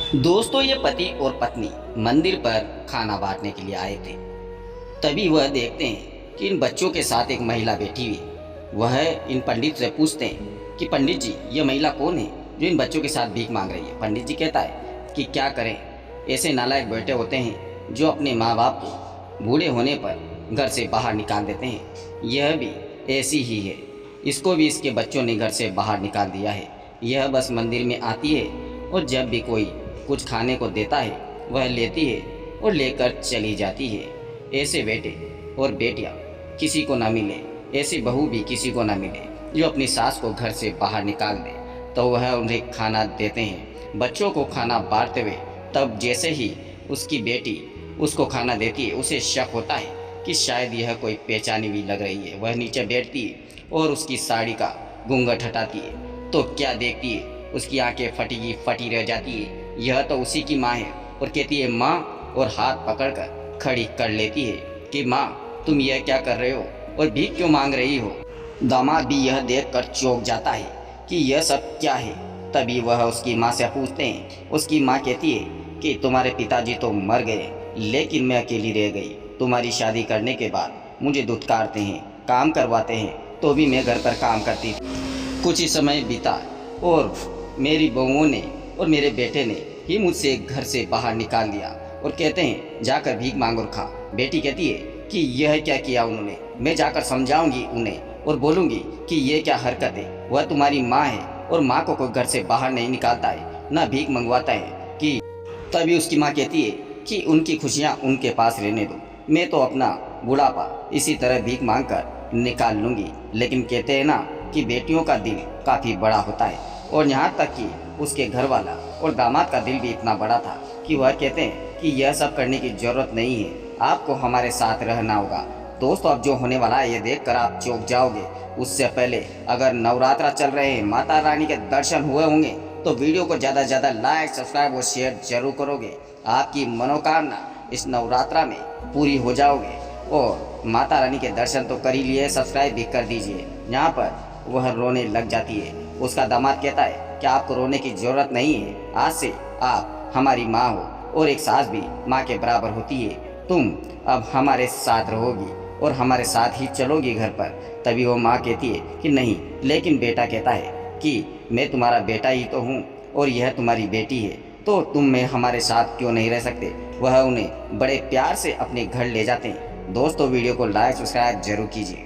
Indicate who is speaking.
Speaker 1: दोस्तों, ये पति और पत्नी मंदिर पर खाना बांटने के लिए आए थे। तभी वह देखते हैं कि इन बच्चों के साथ एक महिला बैठी हुई है। वह इन पंडित से पूछते हैं कि पंडित जी, ये महिला कौन है जो इन बच्चों के साथ भीख मांग रही है। पंडित जी कहता है कि क्या करें, ऐसे नालायक बेटे होते हैं जो अपने माँ बाप को बूढ़े होने पर घर से बाहर निकाल देते हैं। यह भी ऐसी ही है, इसको भी इसके बच्चों ने घर से बाहर निकाल दिया है। यह बस मंदिर में आती है और जब भी कोई कुछ खाने को देता है वह लेती है और लेकर चली जाती है। ऐसे बेटे और बेटियां किसी को ना मिले, ऐसी बहू भी किसी को ना मिले जो अपनी सास को घर से बाहर निकाल दे। तो वह उन्हें खाना देते हैं, बच्चों को खाना बांटते हुए। तब जैसे ही उसकी बेटी उसको खाना देती है, उसे शक होता है कि शायद यह कोई पहचानी हुई लग रही है। वह नीचे बैठती है और उसकी साड़ी का घूंघट हटाती है तो क्या देखती है, उसकी आंखें फटी की फटी रह जाती है। यह तो उसी की माँ है और कहती है माँ, और हाथ पकड़कर खड़ी कर लेती है कि माँ, तुम यह क्या कर रहे हो और भीख क्यों मांग रही हो। दामाद भी यह देखकर चौंक जाता है कि यह सब क्या है। तभी वह उसकी माँ से पूछते हैं। उसकी माँ कहती है कि तुम्हारे पिताजी तो मर गए, लेकिन मैं अकेली रह गई। तुम्हारी शादी करने के बाद मुझे दुत्कारते हैं, काम करवाते हैं, तो भी मैं घर पर काम करती थी। कुछ ही समय बीता और मेरी बहुओं ने और मेरे बेटे ने ही मुझसे घर से बाहर निकाल दिया और कहते हैं जाकर भीख मांग और खा। बेटी कहती है कि यह क्या किया उन्होंने, मैं जाकर समझाऊंगी उन्हें और बोलूंगी कि ये क्या हरकत है। वह तुम्हारी माँ है और माँ को कोई घर से बाहर नहीं निकालता है, ना भीख मंगवाता है। कि तभी उसकी माँ कहती है कि उनकी खुशियाँ उनके पास रहने दो, मैं तो अपना बुढ़ापा इसी तरह भीख मांग कर निकाल लूँगी। लेकिन कहते हैं ना कि बेटियों का दिल काफ़ी बड़ा होता है, और यहाँ तक कि उसके घर वाला और दामाद का दिल भी इतना बड़ा था कि वह कहते हैं कि यह सब करने की ज़रूरत नहीं है, आपको हमारे साथ रहना होगा। दोस्तों, अब जो होने वाला है ये देखकर आप चौंक जाओगे। उससे पहले अगर नवरात्रा चल रहे हैं, माता रानी के दर्शन हुए होंगे, तो वीडियो को ज़्यादा से ज़्यादा लाइक, सब्सक्राइब और शेयर जरूर करोगे। आपकी मनोकामना इस नवरात्रा में पूरी हो जाओगे। और माता रानी के दर्शन तो कर ही लिए, सब्सक्राइब भी कर दीजिए। यहाँ पर वह रोने लग जाती है। उसका दामाद कहता है कि आपको रोने की ज़रूरत नहीं है, आज से आप हमारी माँ हो और एक सास भी माँ के बराबर होती है। तुम अब हमारे साथ रहोगी और हमारे साथ ही चलोगी घर पर। तभी वो माँ कहती है कि नहीं, लेकिन बेटा कहता है कि मैं तुम्हारा बेटा ही तो हूँ और यह तुम्हारी बेटी है, तो तुम में हमारे साथ क्यों नहीं रह सकते। वह उन्हें बड़े प्यार से अपने घर ले जाते हैं। दोस्तों, वीडियो को लाइक सब्सक्राइब जरूर कीजिए।